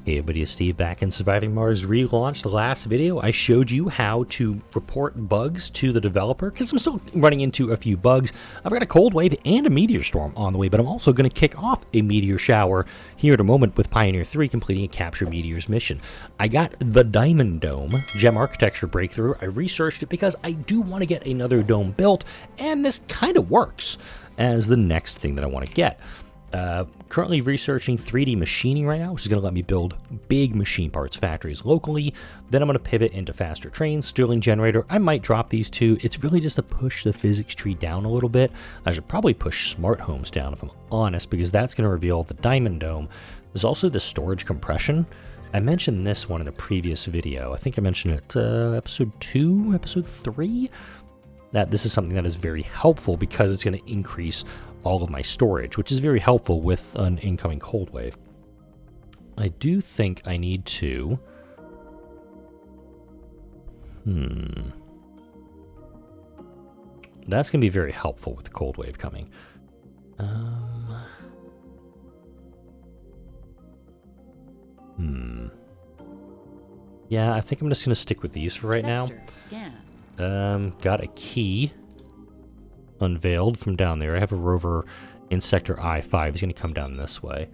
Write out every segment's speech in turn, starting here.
Hey everybody, it's Steve back in Surviving Mars Relaunched. The last video, I showed you how to report bugs to the developer, because I'm still running into a few bugs. I've got a cold wave and a meteor storm on the way, but I'm also going to kick off a meteor shower here in a moment with Pioneer 3 completing a Capture Meteors mission. I got the Diamond Dome gem architecture breakthrough. I researched it because I do want to get another dome built, and this kind of works as the next thing that I want to get. Currently researching 3D machining right now, which is going to let me build big machine parts factories locally. Then I'm going to pivot into faster trains, Stirling generator. I might drop these two. It's really just to push the physics tree down a little bit. I should probably push smart homes down if I'm honest, because that's going to reveal the Diamond Dome. There's also the storage compression. I mentioned this one in a previous video. I think I mentioned it episode 2, episode 3. That this is something that is very helpful because it's going to increase all of my storage, which is very helpful with an incoming cold wave. I do think I need to... That's going to be very helpful with the cold wave coming. Yeah, I think I'm just going to stick with these for right now. Got a key unveiled from down there. I have a rover in sector I-5. He's going to come down this way.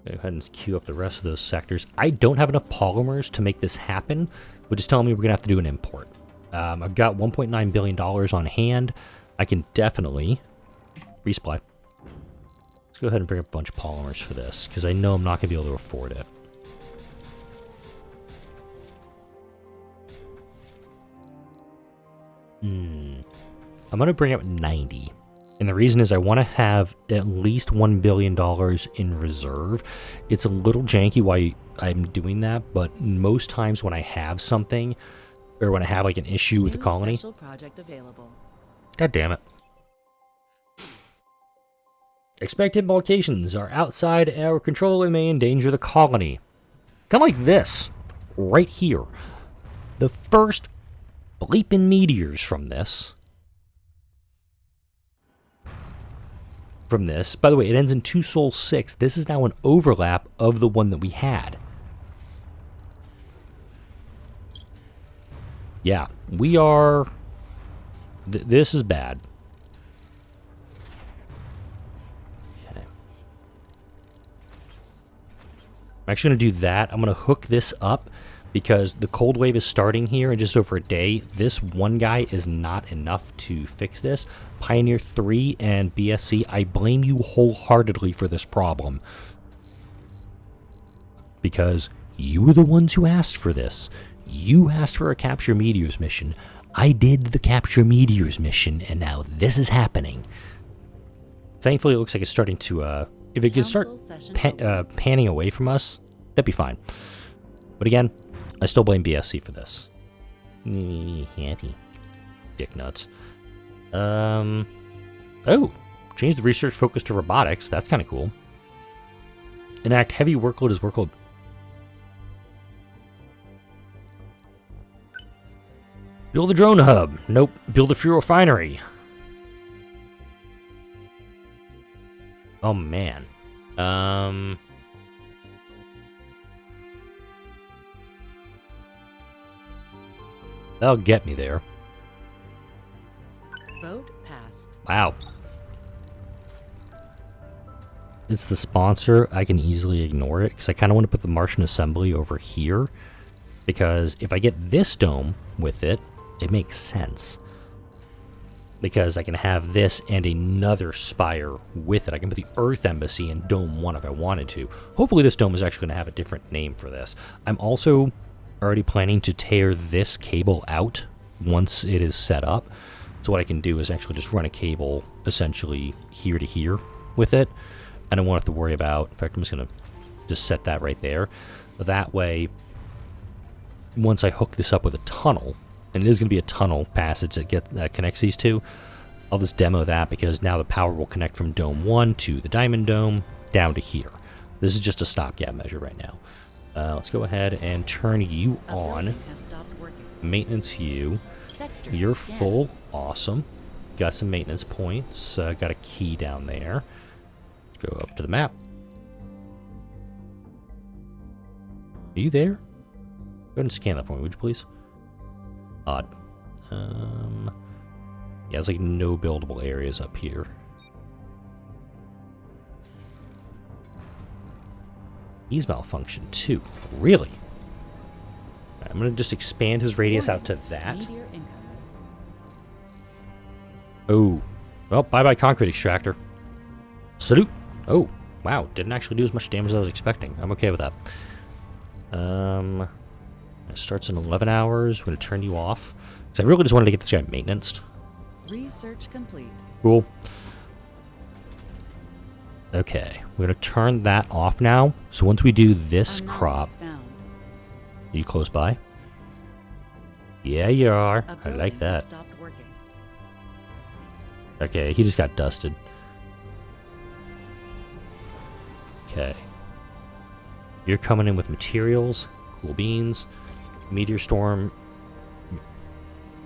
Go ahead and queue up the rest of those sectors. I don't have enough polymers to make this happen, which is telling me we're going to have to do an import. I've got $1.9 billion on hand. I can definitely resupply. Let's go ahead and bring up a bunch of polymers for this, because I know I'm not going to be able to afford it. I'm going to bring up 90. And the reason is I want to have at least $1 billion in reserve. It's a little janky why I'm doing that, but most times when I have something, or when I have like an issue with the colony... Project available. God damn it. Expected locations are outside our control and may endanger the colony. Kind of like this, right here. The first bleeping meteors from this. By the way, it ends in 2 Sol 6. This is now an overlap of the one that we had. Yeah, we are... this is bad. Okay. I'm actually going to do that. I'm going to hook this up because the cold wave is starting here in just over a day. This one guy is not enough to fix this. Pioneer 3 and BSC, I blame you wholeheartedly for this problem. Because you were the ones who asked for this. You asked for a Capture Meteors mission. I did the Capture Meteors mission, and now this is happening. Thankfully, it looks like it's starting to... if it can start panning away from us, that'd be fine. But again, I still blame BSC for this. Happy. Dick nuts. Oh! Change the research focus to robotics. That's kind of cool. Enact heavy workload as workload. Build a drone hub. Nope. Build a fuel refinery. Oh, man. That'll get me there. Vote passed. Wow. It's the sponsor. I can easily ignore it because I kind of want to put the Martian assembly over here. Because if I get this dome with it, it makes sense. Because I can have this and another spire with it. I can put the Earth Embassy in Dome 1 if I wanted to. Hopefully this dome is actually going to have a different name for this. I'm also already planning to tear this cable out once it is set up. So what I can do is actually just run a cable essentially here to here with it. I don't want to have to worry about... in fact, I'm just going to just set that right there. That way, once I hook this up with a tunnel, and it is going to be a tunnel passage that connects these two, I'll just demo that because now the power will connect from Dome 1 to the Diamond Dome down to here. This is just a stopgap measure right now. Let's go ahead and turn you on. Maintenance you. You're full. Awesome. Got some maintenance points. Got a key down there. Let's go up to the map. Are you there? Go ahead and scan that for me, would you please? Odd. Yeah, there's like no buildable areas up here. He's malfunctioned too. Really? Right, I'm gonna just expand his radius out to that. Oh. Well, bye-bye concrete extractor. Salute! Oh, wow. Didn't actually do as much damage as I was expecting. I'm okay with that. It starts in 11 hours. I'm going to turn you off. Because I really just wanted to get this guy maintenanced. Research complete. Cool. Okay. We're going to turn that off now. So once we do this crop... Are you close by? Yeah, you are. I like that. Stopped working. Okay, he just got dusted. Okay. You're coming in with materials. Cool beans. Meteor storm.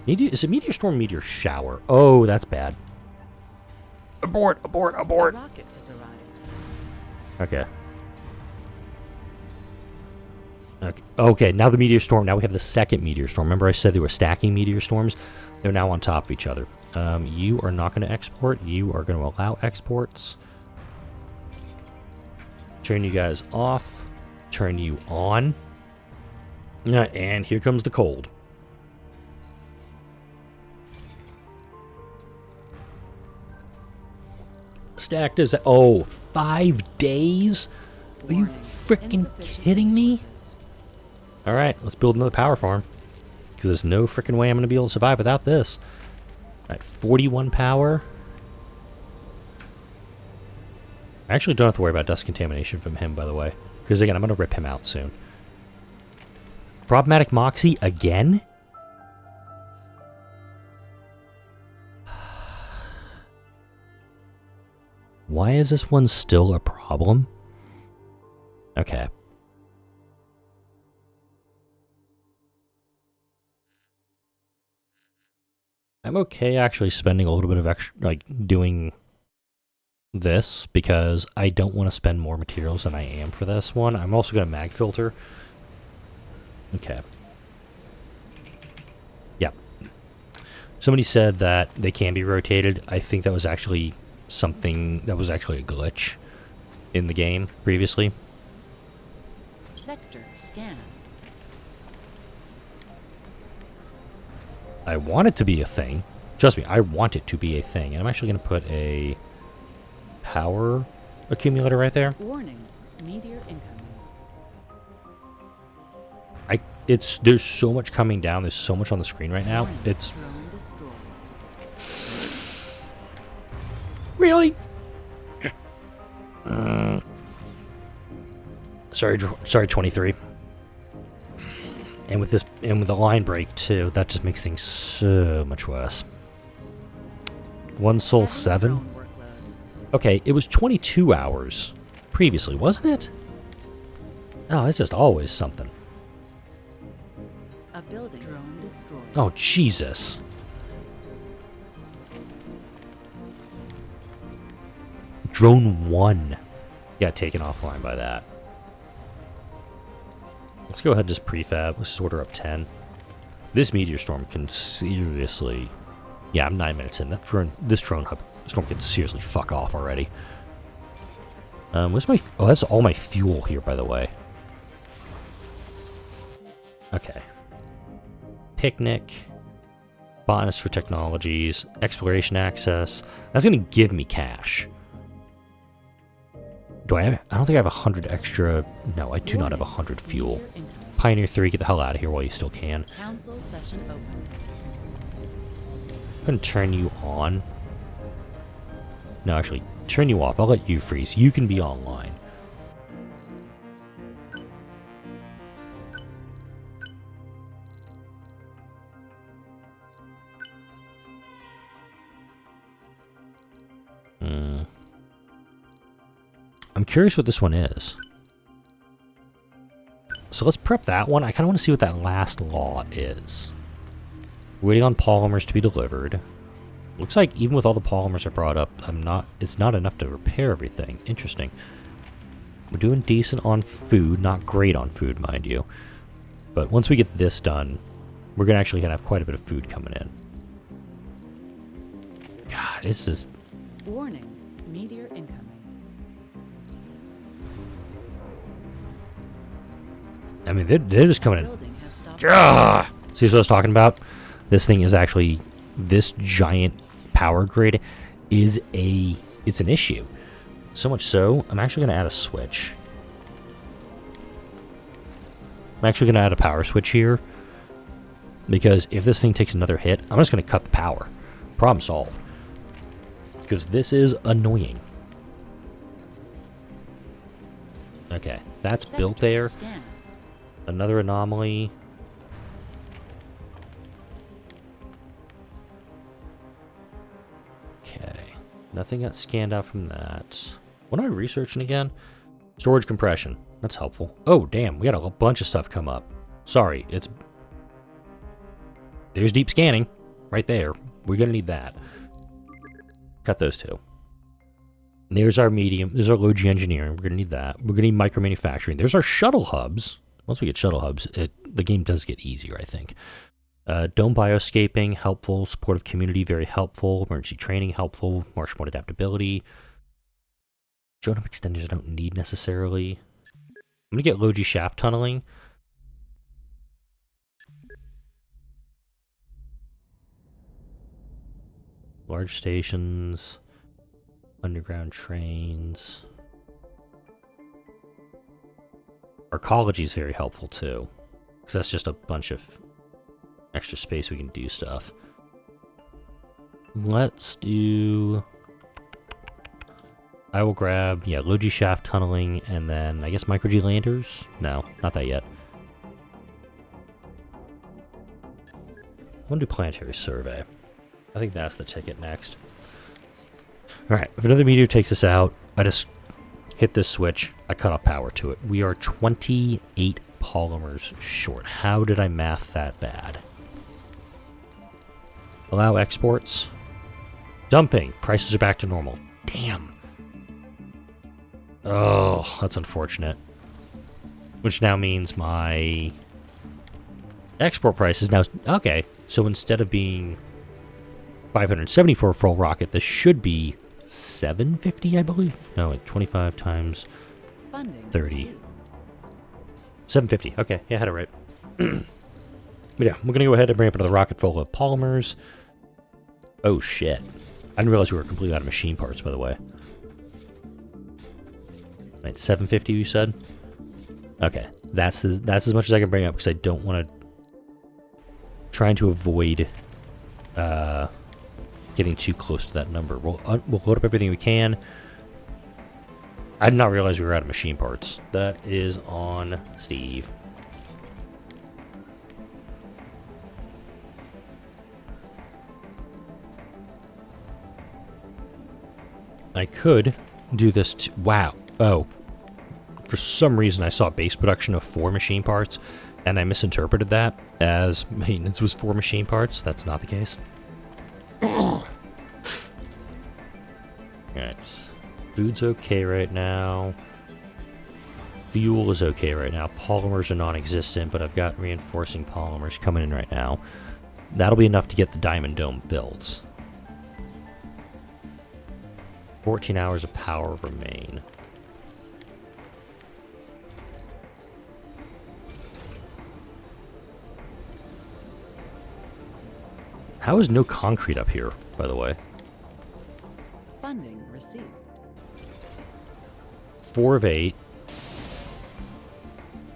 Is it meteor storm, meteor shower? Oh, that's bad. Abort, abort, abort. The rocket has arrived. Okay. Okay, now the meteor storm. Now we have the second meteor storm. Remember I said they were stacking meteor storms? They're now on top of each other. You are not going to export. You are going to allow exports. Turn you guys off. Turn you on. And here comes the cold. Stacked as... Oh, 5 days? Are you freaking kidding me? Alright, let's build another power farm. Because there's no freaking way I'm going to be able to survive without this. Alright, 41 power. I actually don't have to worry about dust contamination from him, by the way. Because again, I'm going to rip him out soon. Problematic Moxie again? Why is this one still a problem? Okay. I'm okay actually spending a little bit of extra, like, doing this, because I don't want to spend more materials than I am for this one. I'm also going to mag filter. Okay. Yeah. Somebody said that they can be rotated. I think that was actually something, that was actually a glitch in the game previously. Sector scan. I want it to be a thing. Trust me, I want it to be a thing. And I'm actually going to put a power accumulator right there. Warning, meteor incoming. There's so much coming down. There's so much on the screen right now. Warning, It's drone destroyed. really. Sorry, 23. And with this, and with the line break too, that just makes things so much worse. One soul 7. Okay, it was 22 hours previously, wasn't it? Oh, it's just always something. A building drone destroyed. Oh, Jesus. Drone 1 got taken offline by that. Let's go ahead and just prefab. Let's just order up 10. This meteor storm can seriously... Yeah, I'm 9 minutes in. This drone storm can seriously fuck off already. Where's my... Oh, that's all my fuel here, by the way. Okay. Picnic. Botanist for technologies. Exploration access. That's going to give me cash. Do I have... I don't think I have 100 extra... No, I do not have 100 fuel. Pioneer 3, get the hell out of here while you still can. Council session open. I'm going to turn you on. No, actually, turn you off. I'll let you freeze. You can be online. I'm curious what this one is. So let's prep that one. I kind of want to see what that last law is. Waiting on polymers to be delivered. Looks like even with all the polymers I brought up, it's not enough to repair everything. Interesting. We're doing decent on food, not great on food, mind you. But once we get this done, we're gonna actually have quite a bit of food coming in. God, it's just... Warning, meteor incoming. I mean, they're just coming in. Building has stopped. Ah! See what I was talking about? This thing is actually... This giant power grid is a... It's an issue. So much so, I'm actually going to add a switch. I'm actually going to add a power switch here. Because if this thing takes another hit, I'm just going to cut the power. Problem solved. Because this is annoying. Okay, that's built there. Scan. Another anomaly. Okay. Nothing got scanned out from that. What am I researching again? Storage compression. That's helpful. Oh, damn. We got a bunch of stuff come up. Sorry. There's deep scanning. Right there. We're going to need that. Cut those two. There's our medium. There's our low G engineering. We're going to need that. We're going to need micro manufacturing. There's our shuttle hubs. Once we get shuttle hubs, the game does get easier, I think. Dome bioscaping, helpful. Supportive community, very helpful. Emergency training, helpful. Marsh mode adaptability. Jodam extenders I don't need necessarily. I'm going to get low G shaft tunneling. Large stations. Underground trains. Arcology is very helpful too, because that's just a bunch of extra space we can do stuff. Let's do... I will grab, yeah, low G shaft tunneling, and then I guess micro G landers? No, not that yet. I want to do planetary survey. I think that's the ticket next. Alright, if another meteor takes us out, I just hit this switch, I cut off power to it. We are 28 polymers short. How did I math that bad? Allow exports. Dumping. Prices are back to normal. Damn. Oh, that's unfortunate. Which now means my export price is now... Okay, so instead of being 570 for a full rocket, this should be 750, I believe. No, like 25 times Funding 30. received. 750. Okay, yeah, I had it right. But yeah, we're gonna go ahead and ramp another rocket full of polymers. Oh shit! I didn't realize we were completely out of machine parts, by the way. Right, 750. You said. Okay, that's as much as I can bring up because I don't want to. Trying to avoid getting too close to that number. We'll load up everything we can. I did not realize we were out of machine parts. That is on Steve. I could do this wow. Oh. For some reason I saw base production of 4 machine parts, and I misinterpreted that as maintenance was 4 machine parts. That's not the case. Alright. Food's okay right now. Fuel is okay right now. Polymers are non-existent, but I've got reinforcing polymers coming in right now. That'll be enough to get the Diamond Dome built. 14 hours of power remain. How is no concrete up here, by the way? Funding received. 4 of 8.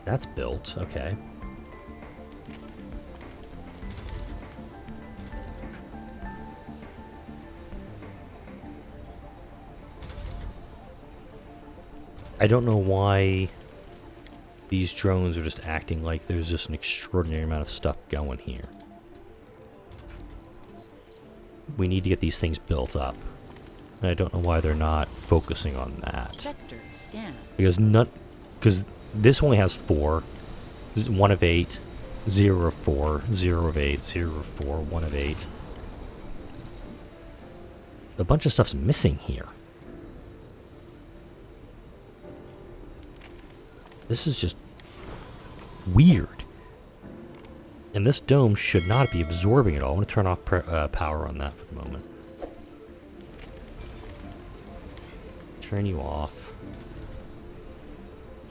That's built, okay. I don't know why these drones are just acting like there's just an extraordinary amount of stuff going here. We need to get these things built up. And I don't know why they're not focusing on that. Sector scan. Because this only has 4. This is 1 of 8, 0 of 4, 0 of 8, 0 of 4, 1 of 8. A bunch of stuff's missing here. This is just weird. And this dome should not be absorbing it all. I'm going to turn off power on that for the moment. Turn you off.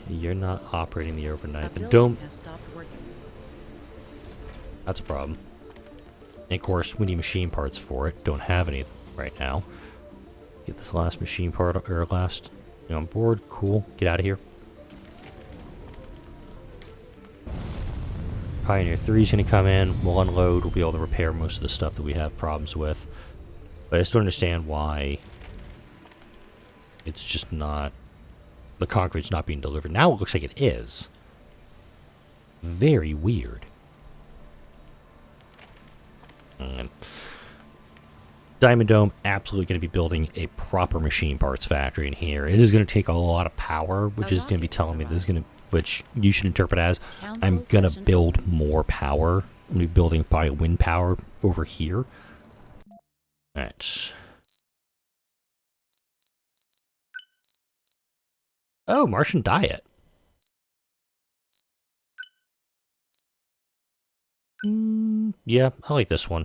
Okay, you're not operating the overnight. The dome has stopped working. That's a problem. And of course, we need machine parts for it. Don't have any right now. Get this last machine part, or last on board. Cool. Get out of here. Pioneer 3 is going to come in. We'll unload. We'll be able to repair most of the stuff that we have problems with. But I just don't understand why it's just not... The concrete's not being delivered. Now it looks like it is. Very weird. Diamond Dome, absolutely going to be building a proper machine parts factory in here. It is going to take a lot of power, which is going to be telling me this is going to... Which you should interpret as, I'm going to build more power. I'm going to be building probably wind power over here. Alright. Oh, Martian diet. Yeah, I like this one.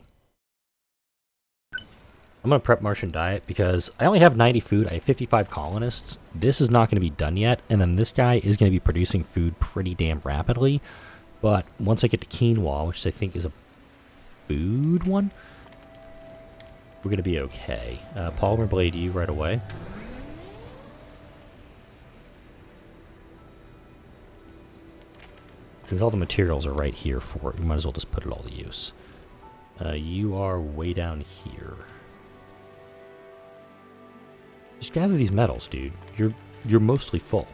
I'm going to prep Martian diet because I only have 90 food. I have 55 colonists. This is not going to be done yet. And then this guy is going to be producing food pretty damn rapidly. But once I get to quinoa, which I think is a food one, we're going to be okay. Polymer blade you right away. Since all the materials are right here for it, we might as well just put it all to use. You are way down here. Just gather these metals, dude. You're mostly full.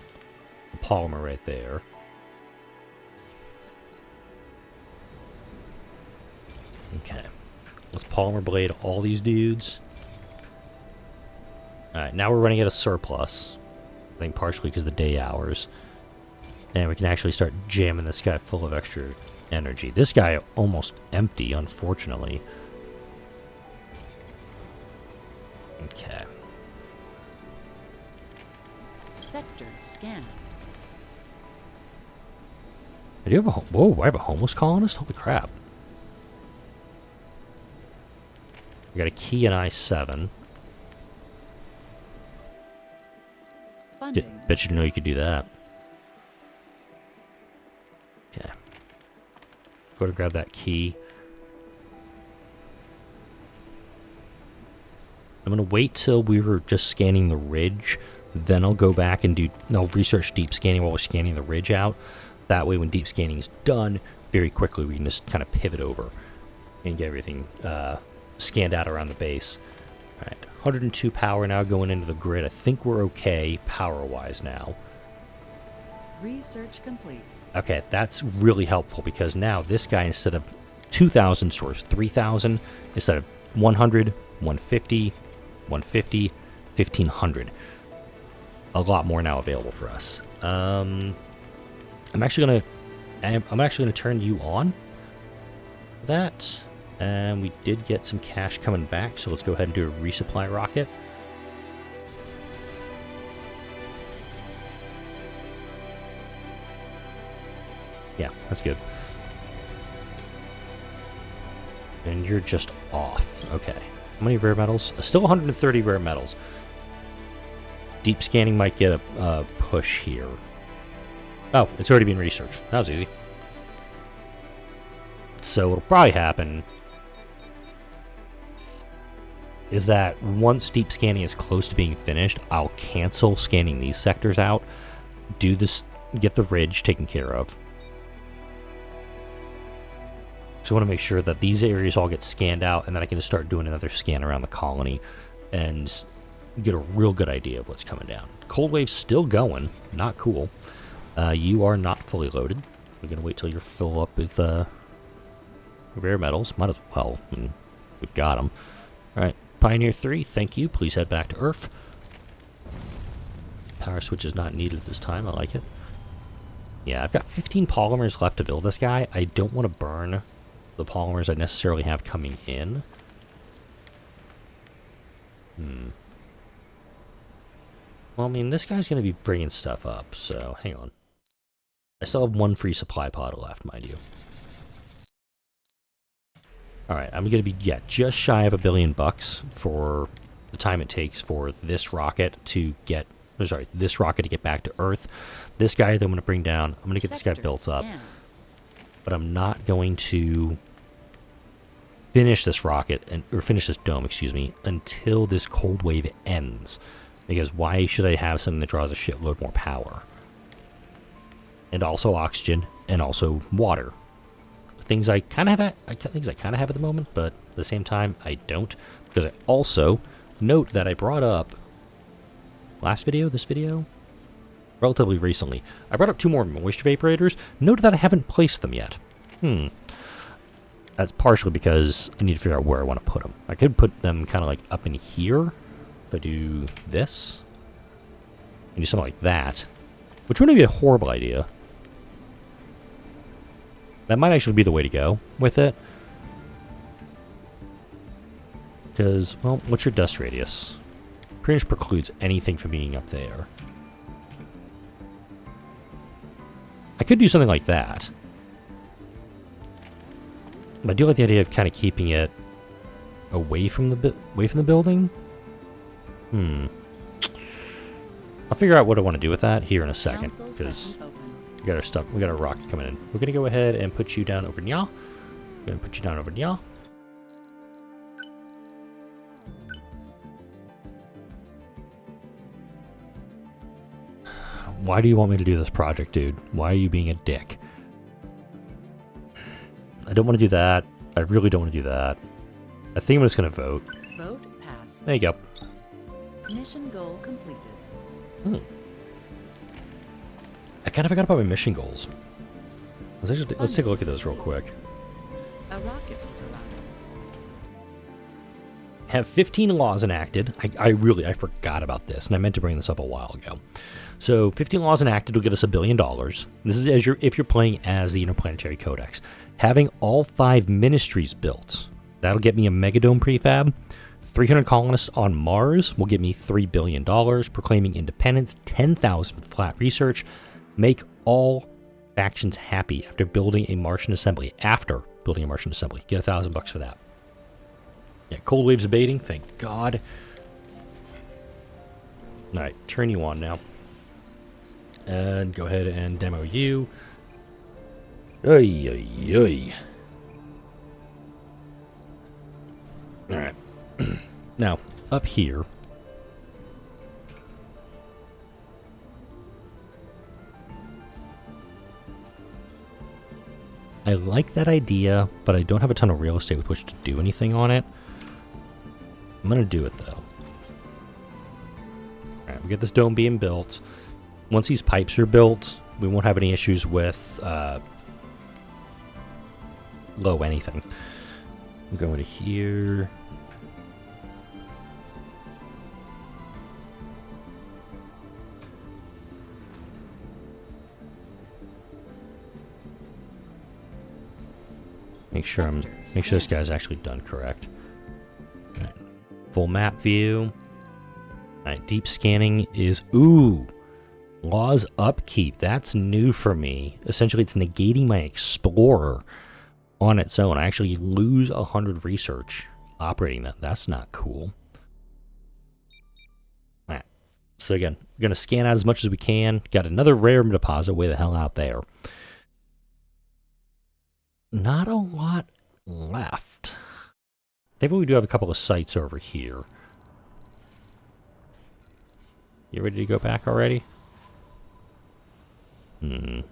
The polymer right there. Okay. Let's polymer blade all these dudes. Alright, now we're running at a surplus. I think partially because of the day hours. And we can actually start jamming this guy full of extra energy. This guy almost empty, unfortunately. Okay. Sector scan. I do have a whoa, I have a homeless colonist? Holy crap. We got a key in I-7. Funding. Bet you didn't know you could do that. Okay. Go to grab that key. I'm going to wait till we were just scanning the ridge. Then I'll go back and I'll research deep scanning while we're scanning the ridge out. That way when deep scanning is done, very quickly we can just kind of pivot over and get everything scanned out around the base. Alright, 102 power now going into the grid. I think we're okay power-wise now. Research complete. Okay, that's really helpful because now this guy, instead of 2,000, stores 3,000. Instead of 100, 150, 150, 1,500. A lot more now available for us. I'm actually gonna turn you on. That, and we did get some cash coming back, so let's go ahead and do a resupply rocket. Yeah, that's good. And you're just off. Okay. How many rare metals? Still 130 rare metals. Deep scanning might get a push here. Oh, it's already been researched. That was easy. So what'll probably happen is that once deep scanning is close to being finished, I'll cancel scanning these sectors out, do this, get the ridge taken care of. So I want to make sure that these areas all get scanned out, and then I can just start doing another scan around the colony and get a real good idea of what's coming down. Cold wave's still going. Not cool. You are not fully loaded. We're going to wait till you're full up with rare metals. Might as well. I mean, we've got them. Alright, Pioneer 3, thank you. Please head back to Earth. Power switch is not needed at this time. I like it. Yeah, I've got 15 polymers left to build this guy. I don't want to burn the polymers I necessarily have coming in. Well, I mean, this guy's going to be bringing stuff up, so hang on. I still have one free supply pod left, mind you. Alright, I'm going to be, just shy of $1 billion for the time it takes for this rocket to get, this rocket to get back to Earth. This guy that I'm going to bring down, I'm going to get this guy built up. But I'm not going to finish this rocket, or finish this dome, excuse me, until this cold wave ends. Because why should I have something that draws a shitload more power? And also oxygen, and also water. Things I kind of have at the moment, but at the same time, I don't. Because I also note that I brought up this video, relatively recently. I brought up 2 more moisture vaporators. Note that I haven't placed them yet. That's partially because I need to figure out where I want to put them. I could put them kind of like up in here. If I do this, and do something like that, which wouldn't be a horrible idea. That might actually be the way to go with it. Because, well, what's your dust radius? Pretty much precludes anything from being up there. I could do something like that. But I do like the idea of kind of keeping it away from the building. I'll figure out what I want to do with that here in a second, because we got our stuff. We got our rocket coming in. We're gonna go ahead and put you down over here. We're gonna put you down over here. Why do you want me to do this project, dude? Why are you being a dick? I don't want to do that. I really don't want to do that. I think I'm just gonna vote. Vote passed. There you go. Mission goal completed. I kind of forgot about my mission goals. Let's take a look at those real quick. A rocket has arrived. Have 15 laws enacted. I forgot about this, and I meant to bring this up a while ago. So 15 laws enacted will get us $1 billion. This is if you're playing as the Interplanetary Codex. Having all 5 ministries built, that'll get me a megadome prefab. 300 colonists on Mars will get me $3 billion. Proclaiming independence, 10,000 flat research. Make all factions happy after building a Martian assembly. Get $1,000 for that. Yeah, cold waves abating, thank God. Alright, turn you on now. And go ahead and demo you. Oy, oy, oy. Alright. Now, up here. I like that idea, but I don't have a ton of real estate with which to do anything on it. I'm going to do it, though. Alright, we get this dome being built. Once these pipes are built, we won't have any issues with low anything. I'm going to here. Make sure this guy's actually done correct. All right. Full map view. All right, deep scanning is Laws upkeep. That's new for me. Essentially, it's negating my explorer on its own. I actually lose 100 research operating that. That's not cool. All right. So again, we're gonna scan out as much as we can. Got another rare deposit way the hell out there. Not a lot left. Maybe we do have a couple of sites over here. You ready to go back already? I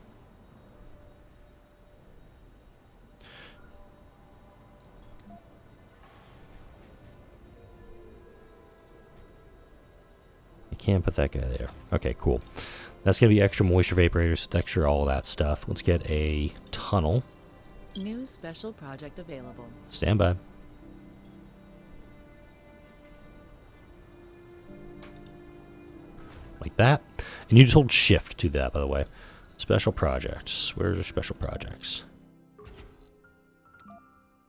can't put that guy there. Okay, cool. That's going to be extra moisture vaporators, extra all that stuff. Let's get a tunnel. New special project available. Stand by. Like that. And you just hold shift to that, by the way. Special projects. Where's our special projects?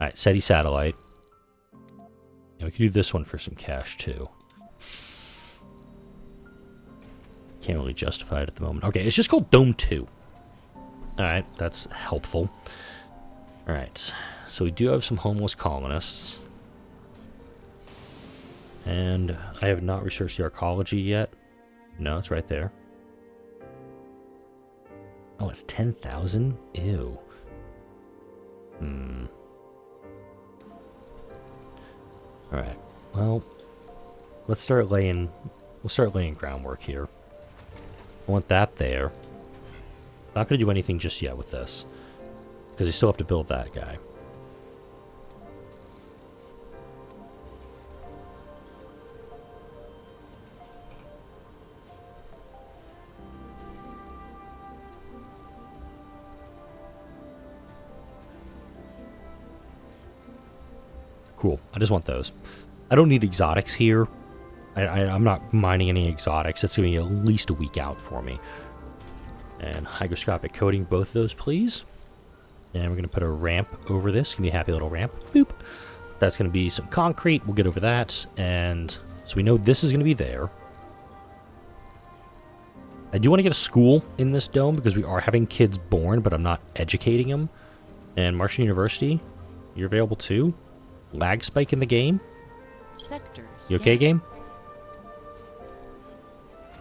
Alright, SETI satellite. And we can do this one for some cash, too. Can't really justify it at the moment. Okay, it's just called Dome 2. Alright, that's helpful. Alright, so we do have some homeless colonists. And I have not researched the archaeology yet. No, it's right there. Oh, it's 10,000? Ew. Alright, well, we'll start laying groundwork here. I want that there. Not going to do anything just yet with this, because you still have to build that guy. Cool. I just want those. I don't need exotics here. I'm not mining any exotics. It's going to be at least a week out for me. And hygroscopic coating both of those, please. And we're going to put a ramp over this. It's going to be a happy little ramp. Boop. That's going to be some concrete. We'll get over that. And so we know this is going to be there. I do want to get a school in this dome because we are having kids born, but I'm not educating them. And Martian University, you're available too. Lag spike in the game. Sectors. You okay, game?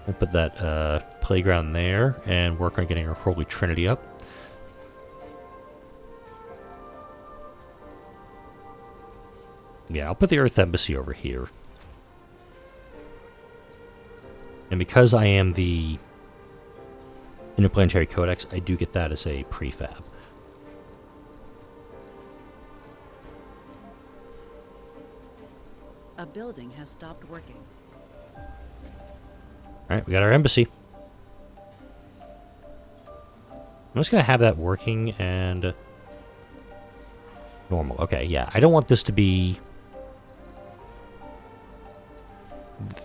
We'll put that playground there and work on getting our Holy Trinity up. Yeah, I'll put the Earth Embassy over here. And because I am the Interplanetary Codex, I do get that as a prefab. A building has stopped working. Alright, we got our embassy. I'm just going to have that working and... normal. Okay, yeah. I don't want this to be...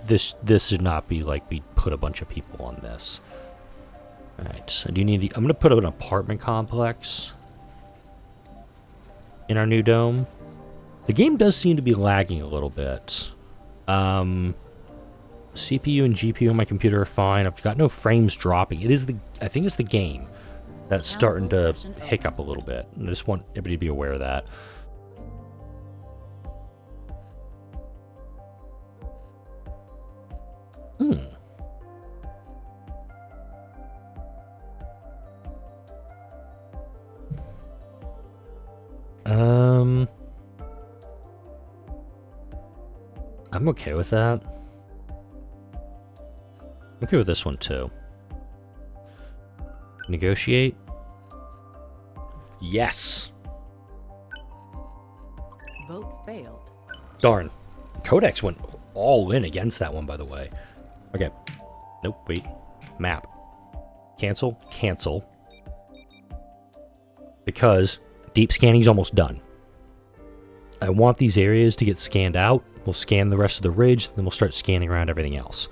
This should not be like we put a bunch of people on this. Alright, so do you need... I'm going to put an apartment complex in our new dome. The game does seem to be lagging a little bit. CPU and GPU on my computer are fine. I've got no frames dropping. It is the... I think it's the game that's starting to hiccup a little bit. And I just want everybody to be aware of that. I'm okay with that. I'm okay with this one too. Negotiate. Yes. Vote failed. Darn. Codex went all in against that one, by the way. Okay. Nope, wait. Map. Cancel. Cancel. Because deep scanning's almost done. I want these areas to get scanned out. We'll scan the rest of the ridge, then we'll start scanning around everything else.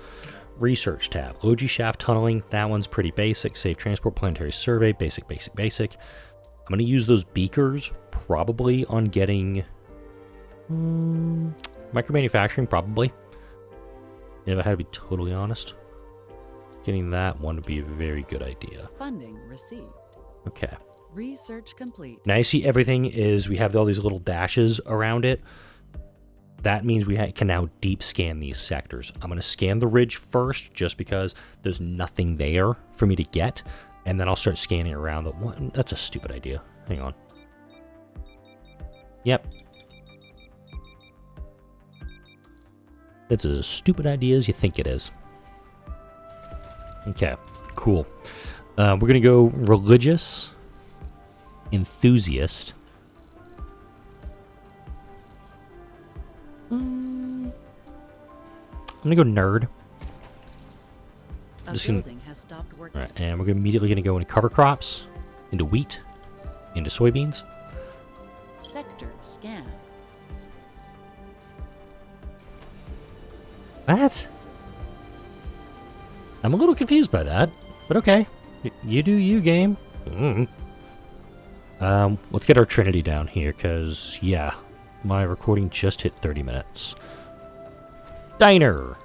Research tab. OG shaft tunneling. That one's pretty basic. Safe transport, planetary survey. Basic, basic, basic. I'm going to use those beakers probably on getting... micromanufacturing, probably. If I had to be totally honest. Getting that one would be a very good idea. Funding received. Okay. Research complete. Now you see everything is, we have all these little dashes around it. That means we can now deep scan these sectors. I'm going to scan the ridge first, just because there's nothing there for me to get. And then I'll start scanning around. That's a stupid idea. Hang on. Yep. That's as stupid idea as you think it is. Okay, cool. We're going to go religious, enthusiast. I'm going to go nerd. A Just building has stopped working. All right, and we're immediately going to go into cover crops, into wheat, into soybeans. Sector scan. What? I'm a little confused by that, but okay. You do you, game. Let's get our Trinity down here, because, yeah, my recording just hit 30 minutes. Diner.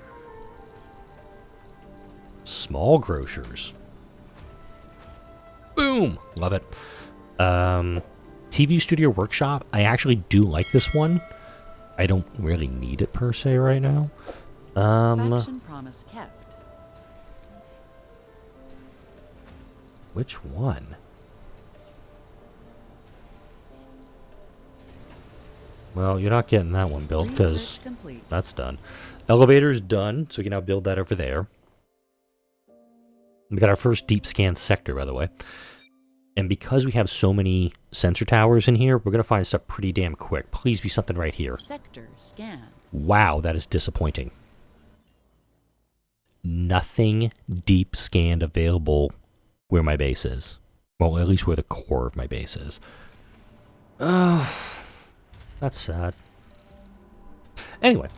Small grocers. Boom! Love it. TV Studio Workshop. I actually do like this one. I don't really need it per se right now. Faction promise kept. Which one? Well, you're not getting that one built because Research complete. that's done. Elevator's done, so we can now build that over there. We got our first deep scan sector, by the way. And because we have so many sensor towers in here, we're going to find stuff pretty damn quick. Please be something right here. Sector scan. Wow, that is disappointing. Nothing deep scanned available where my base is. Well, at least where the core of my base is. That's sad. Anyway.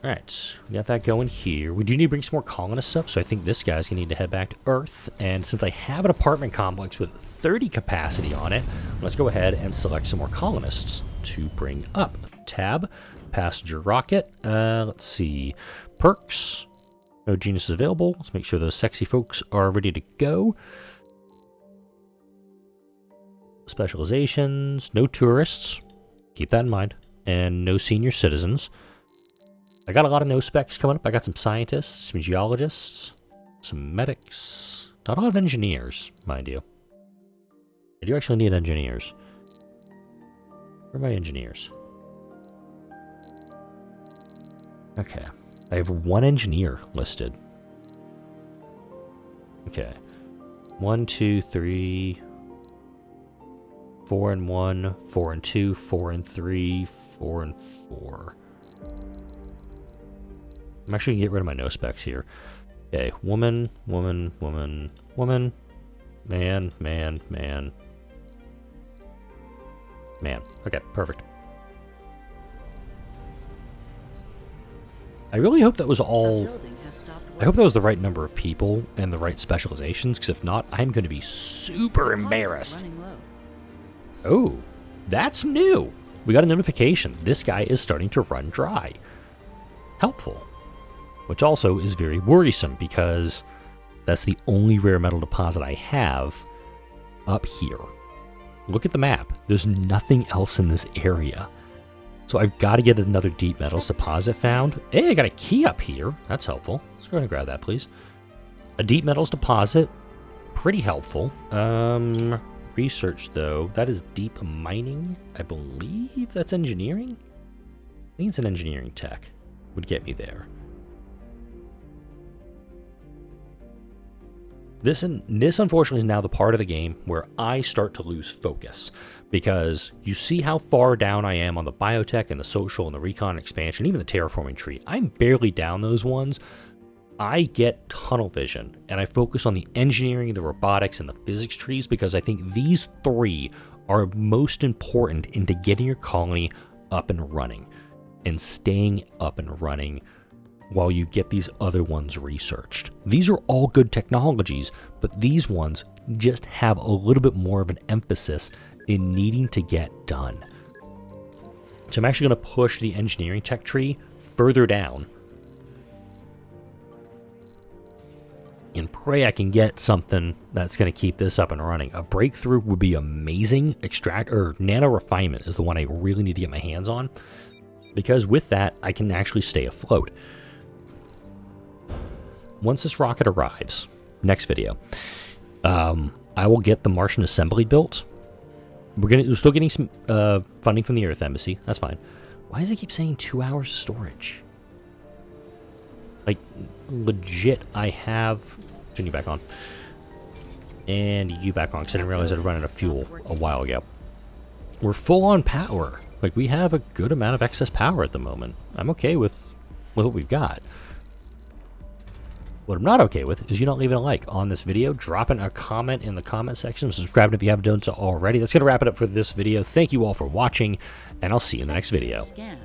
Alright, we got that going here. We do need to bring some more colonists up, so I think this guy's going to need to head back to Earth. And since I have an apartment complex with 30 capacity on it, let's go ahead and select some more colonists to bring up. Tab, passenger rocket. Let's see. Perks. No geniuses available. Let's make sure those sexy folks are ready to go. Specializations. No tourists. Keep that in mind. And no senior citizens. I got a lot of no specs coming up. I got some scientists, some geologists, some medics. Not a lot of engineers, mind you. I do actually need engineers. Where are my engineers? Okay. I have one engineer listed. Okay. 1, 2, 3... 4 and 1, 4 and 2, 4 and 3, 4 and 4. I'm actually gonna get rid of my no specs here. Okay, woman, woman, woman, woman, man, man, man, man. Okay, perfect. I really hope that was all... I hope that was the right number of people and the right specializations, because if not, I'm going to be super embarrassed. Oh, that's new. We got a notification. This guy is starting to run dry. Helpful. Which also is very worrisome because that's the only rare metal deposit I have up here. Look at the map. There's nothing else in this area. So I've got to get another deep metals deposit found. Hey, I got a key up here. That's helpful. Let's go ahead and grab that, please. A deep metals deposit. Pretty helpful. Research, though. That is deep mining. I believe that's engineering. I think it's an engineering tech. Would get me there. This unfortunately is now the part of the game where I start to lose focus, because you see how far down I am on the biotech and the social and the recon expansion, even the terraforming tree. I'm barely down those ones. I get tunnel vision, and I focus on the engineering, the robotics, and the physics trees, because I think these three are most important into getting your colony up and running, and staying up and running while you get these other ones researched. These are all good technologies, but these ones just have a little bit more of an emphasis in needing to get done. So I'm actually going to push the engineering tech tree further down and pray I can get something that's going to keep this up and running. A breakthrough would be amazing. Nano refinement is the one I really need to get my hands on, because with that I can actually stay afloat. Once this rocket arrives, next video, I will get the Martian assembly built. We're still getting some funding from the Earth Embassy. That's fine. Why does it keep saying 2 hours of storage? Like, legit, I have... Turn you back on. And you back on, because I didn't realize I'd run out of fuel a while ago. We're full on power. Like, we have a good amount of excess power at the moment. I'm okay with what we've got. What I'm not okay with is you not leaving a like on this video, dropping a comment in the comment section, subscribing if you haven't done so already. That's going to wrap it up for this video. Thank you all for watching, and I'll see you in the next video. Scan.